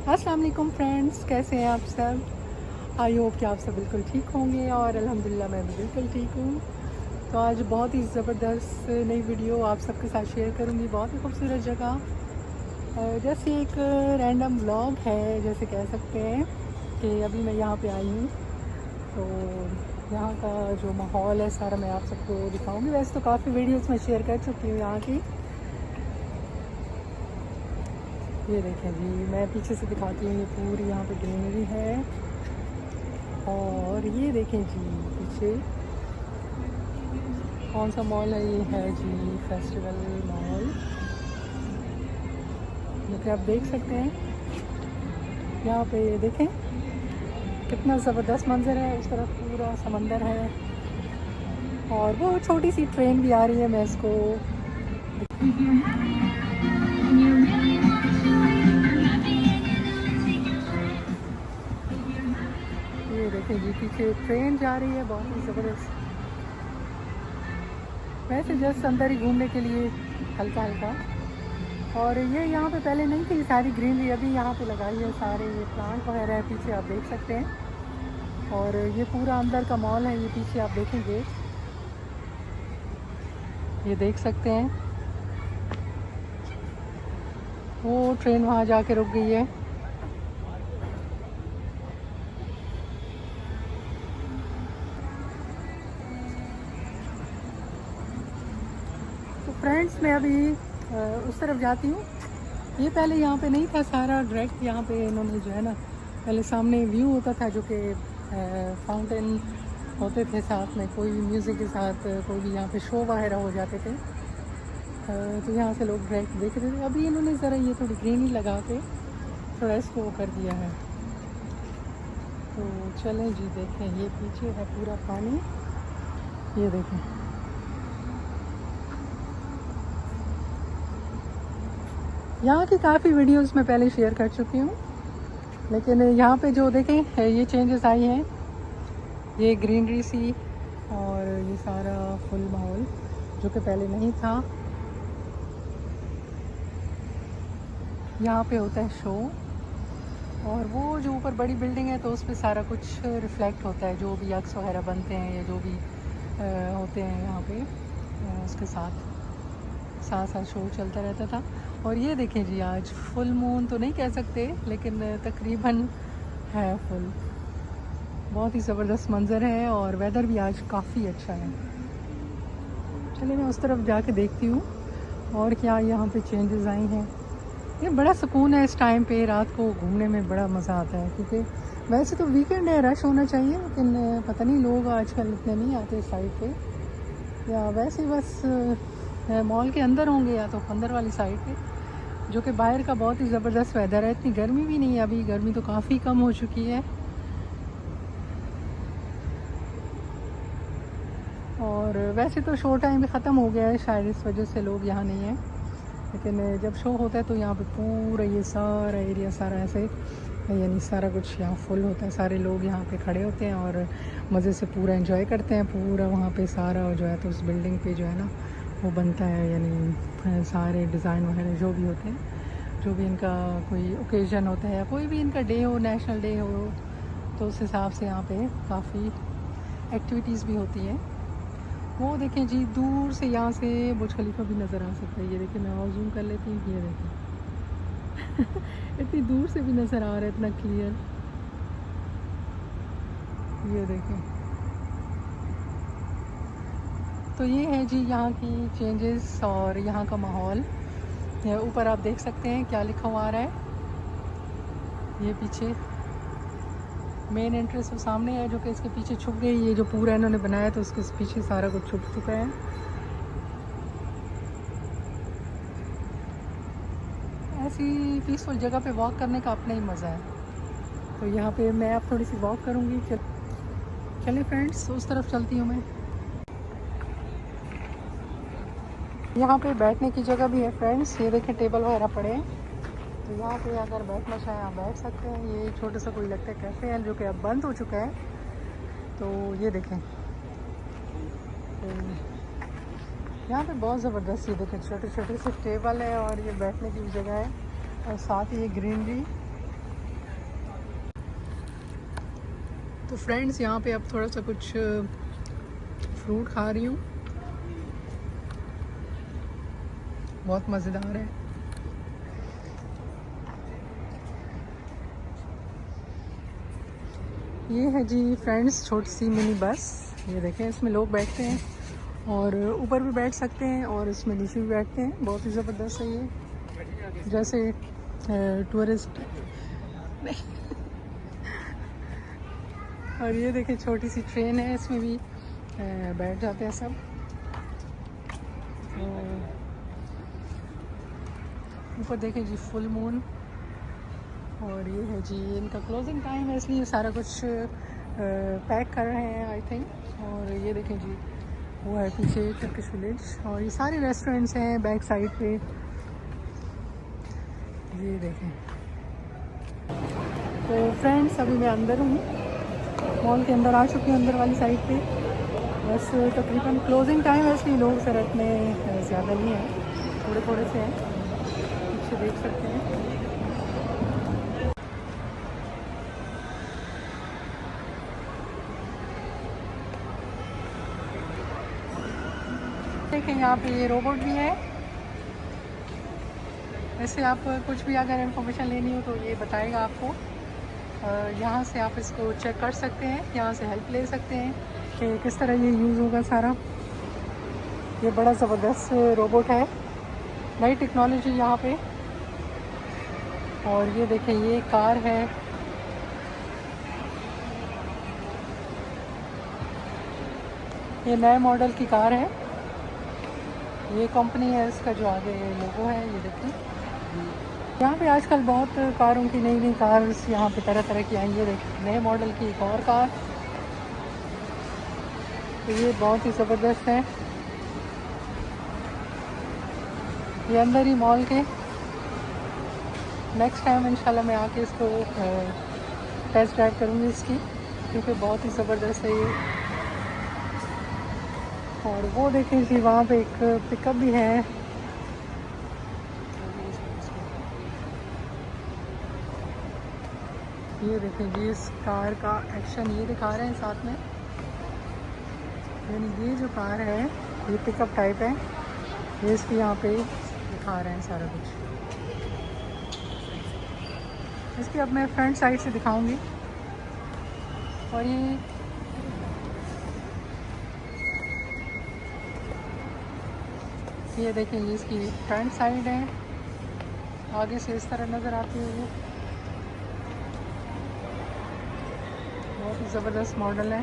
अस्सलाम वालेकुम फ्रेंड्स, कैसे हैं आप सब। आई होप कि आप सब बिल्कुल ठीक होंगे और अल्हम्दुलिल्लाह मैं भी बिल्कुल ठीक हूँ। तो आज बहुत ही ज़बरदस्त नई वीडियो आप सबके साथ शेयर करूँगी। बहुत ही खूबसूरत जगह, जैसे एक रैंडम व्लॉग है जैसे कह सकते हैं कि अभी मैं यहाँ पे आई हूँ। तो यहाँ का जो माहौल है सारा मैं आप सबको दिखाऊँगी। वैसे तो काफ़ी वीडियोज़ मैं शेयर कर चुकी हूँ यहाँ की। ये देखें जी, मैं पीछे से दिखाती हूँ, ये पूरी यहाँ पे ग्रीनरी है। और ये देखें जी पीछे कौन सा मॉल है, ये है जी फेस्टिवल मॉल, जो कि आप देख सकते हैं। यहाँ पे देखें कितना ज़बरदस्त मंज़र है, उस तरफ पूरा समंदर है और वो छोटी सी ट्रेन भी आ रही है। मैं इसको ये देखें जी पीछे ट्रेन जा रही है, बहुत ही ज़बरदस्त। वैसे जस्ट अंदर ही घूमने के लिए हल्का हल्का। और ये यहाँ पे पहले नहीं थी सारी ग्रीनरी, अभी यहाँ पे लगाई है सारे ये प्लांट वगैरह है, पीछे आप देख सकते हैं। और ये पूरा अंदर का मॉल है, ये पीछे आप देखेंगे, ये देख सकते हैं। वो ट्रेन वहाँ जाके रुक गई है। तो फ्रेंड्स मैं अभी उस तरफ जाती हूँ। ये पहले यहाँ पे नहीं था सारा, डायरेक्ट यहाँ पे इन्होंने जो है ना, पहले सामने व्यू होता था जो कि फाउंटेन होते थे साथ में, कोई म्यूज़िक के साथ कोई भी यहाँ पे शो वगैरह हो जाते थे। तो यहाँ से लोग डायरेक्ट देख रहे थे। अभी इन्होंने ज़रा ये थोड़ी ग्रीनरी लगा के थोड़ा इसको वो कर दिया है। तो चलें जी देखें, ये पीछे है पूरा पानी, ये देखें। यहाँ की काफ़ी वीडियोस मैं पहले शेयर कर चुकी हूँ, लेकिन यहाँ पे जो देखें ये चेंजेस आई हैं, ये ग्रीनरी सी और ये सारा फुल माहौल जो कि पहले नहीं था। यहाँ पे होता है शो, और वो जो ऊपर बड़ी बिल्डिंग है तो उस पर सारा कुछ रिफ्लेक्ट होता है, जो भी अक्स वगैरह बनते हैं या जो भी होते हैं यहाँ पे, उसके साथ साथ साथ शो चलता रहता था। और ये देखें जी, आज फुल मून तो नहीं कह सकते लेकिन तकरीबन है फुल। बहुत ही ज़बरदस्त मंज़र है और वेदर भी आज काफ़ी अच्छा है। चलिए मैं उस तरफ जाके देखती हूँ और क्या यहाँ पे चेंजेस आई हैं। ये बड़ा सुकून है इस टाइम पे, रात को घूमने में बड़ा मज़ा आता है, क्योंकि वैसे तो वीकेंड है, रश होना चाहिए, लेकिन पता नहीं लोग आजकल इतने नहीं आते इस साइड पे, या वैसे ही बस मॉल के अंदर होंगे या तो अंदर वाली साइड पे, जो कि बाहर का बहुत ही ज़बरदस्त वेदर है। इतनी गर्मी भी नहीं है अभी, गर्मी तो काफ़ी कम हो चुकी है। और वैसे तो शो टाइम भी ख़त्म हो गया है, शायद इस वजह से लोग यहाँ नहीं हैं, लेकिन जब शो होता है तो यहाँ पे पूरा ये सारा एरिया सारा ऐसे, यानी सारा कुछ यहाँ फुल होता है, सारे लोग यहाँ पे खड़े होते हैं और मज़े से पूरा एंजॉय करते हैं। पूरा वहाँ पे सारा जो है तो उस बिल्डिंग पे जो है ना वो बनता है, यानी सारे डिज़ाइन वगैरह जो भी होते हैं, जो भी इनका कोई ओकेज़न होता है या कोई भी इनका डे हो, नेशनल डे हो, तो उस हिसाब से यहाँ पे काफ़ी एक्टिविटीज़ भी होती हैं। वो देखें जी, दूर से यहाँ से बुर्ज खलीफा भी नज़र आ सकता है। ये देखें, मैं और जूम कर लेती हूँ, ये देखें इतनी दूर से भी नज़र आ रहा है, इतना क्लियर। ये देखें, तो ये है जी यहाँ की चेंजेस और यहाँ का माहौल। ऊपर आप देख सकते हैं क्या लिखा हुआ आ रहा है। ये पीछे मेन एंट्रेंस वो सामने है, जो कि इसके पीछे छुप गई। ये जो पूरा इन्होंने बनाया तो उसके पीछे सारा कुछ छुप चुका है। ऐसी पीसफुल जगह पे वॉक करने का अपना ही मज़ा है। तो यहाँ पे मैं अब थोड़ी सी वॉक करूँगी। चलिए फ्रेंड्स, उस तरफ चलती हूँ मैं। यहाँ पे बैठने की जगह भी है फ्रेंड्स, ये देखें टेबल वगैरह पड़े हैं, तो यहाँ पे अगर बैठना चाहें आप बैठ सकते हैं। ये छोटा सा कोई लगता है कैफ़े है, जो कि अब बंद हो चुका है। तो ये देखें, तो यहाँ पे बहुत ज़बरदस्त, ये देखें छोटे छोटे से टेबल है और ये बैठने की भी जगह है, और साथ ही ये ग्रीनरी तो फ्रेंड्स यहाँ पे अब थोड़ा सा कुछ फ्रूट खा रही हूँ, बहुत मज़ेदार है। ये है जी फ्रेंड्स छोटी सी मिनी बस, ये देखें, इसमें लोग बैठते हैं और ऊपर भी बैठ सकते हैं और इसमें नीचे भी बैठते हैं। बहुत ही ज़बरदस्त है ये, जैसे टूरिस्ट और ये देखें छोटी सी ट्रेन है, इसमें भी बैठ जाते हैं सब। ऊपर देखें जी फुल मून, और ये है जी इनका क्लोजिंग टाइम है, इसलिए सारा कुछ पैक कर रहे हैं आई थिंक। और ये देखें जी वो है पीछे टर्किश विलेज, और ये सारे रेस्टोरेंट्स हैं बैक साइड पे, ये देखें। तो फ्रेंड्स अभी मैं अंदर हूँ, मॉल के अंदर आ चुकी हूँ, अंदर वाली साइड पे। बस तकरीबन क्लोजिंग टाइम है, इसलिए लोग सर इतने ज़्यादा नहीं हैं, थोड़े थोड़े से हैं, पीछे देख सकते हैं। देखें यहाँ पे ये रोबोट भी है, वैसे आप कुछ भी अगर इंफॉर्मेशन लेनी हो तो ये बताएगा आपको। यहाँ से आप इसको चेक कर सकते हैं, यहाँ से हेल्प ले सकते हैं कि किस तरह ये यूज़ होगा सारा। ये बड़ा ज़बरदस्त रोबोट है, नई टेक्नोलॉजी यहाँ पे। और ये देखें ये कार है, ये नए मॉडल की कार है, ये कंपनी है इसका जो आगे लोगो है, ये देखें। यहाँ पे आजकल बहुत कारों की नई नई कार्स यहाँ पे तरह तरह की आई है, देखें नए मॉडल की एक और कार, तो ये बहुत ही ज़बरदस्त है। ये अंदर ही मॉल के, नेक्स्ट टाइम इंशाल्लाह मैं आके इसको टेस्ट ड्राइव करूँगी इसकी, क्योंकि बहुत ही ज़बरदस्त है ये। और वो देखें जी वहाँ पे एक पिकअप भी है, ये देखें जी इस कार का एक्शन ये दिखा रहे हैं साथ में, यानी ये जो कार है ये पिकअप टाइप है, ये इसकी यहाँ पे दिखा रहे हैं सारा कुछ। इसकी अब मैं फ्रंट साइड से दिखाऊंगी। और ये देखें ये इसकी फ्रंट साइड है, आगे से इस तरह नज़र आती है ये, बहुत ही ज़बरदस्त मॉडल है।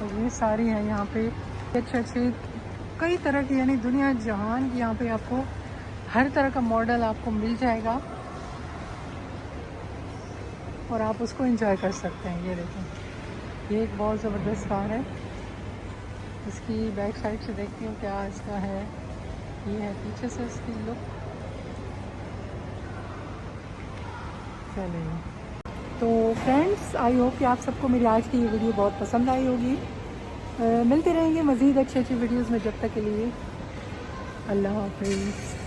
और ये सारी है यहाँ पे अच्छे अच्छे कई तरह की, यानी दुनिया जहान की यहाँ पे आपको हर तरह का मॉडल आपको मिल जाएगा और आप उसको एंजॉय कर सकते हैं। ये देखें ये एक बहुत ज़बरदस्त कार है, इसकी बैक साइड से देखती हूँ क्या इसका है, ये है पीछे से इसकी लुक। चलिए तो फ्रेंड्स आई होप कि आप सबको मेरी आज की ये वीडियो बहुत पसंद आई होगी। मिलते रहेंगे मज़ीद अच्छी अच्छी वीडियोज़ में, जब तक के लिए अल्लाह हाफिज़।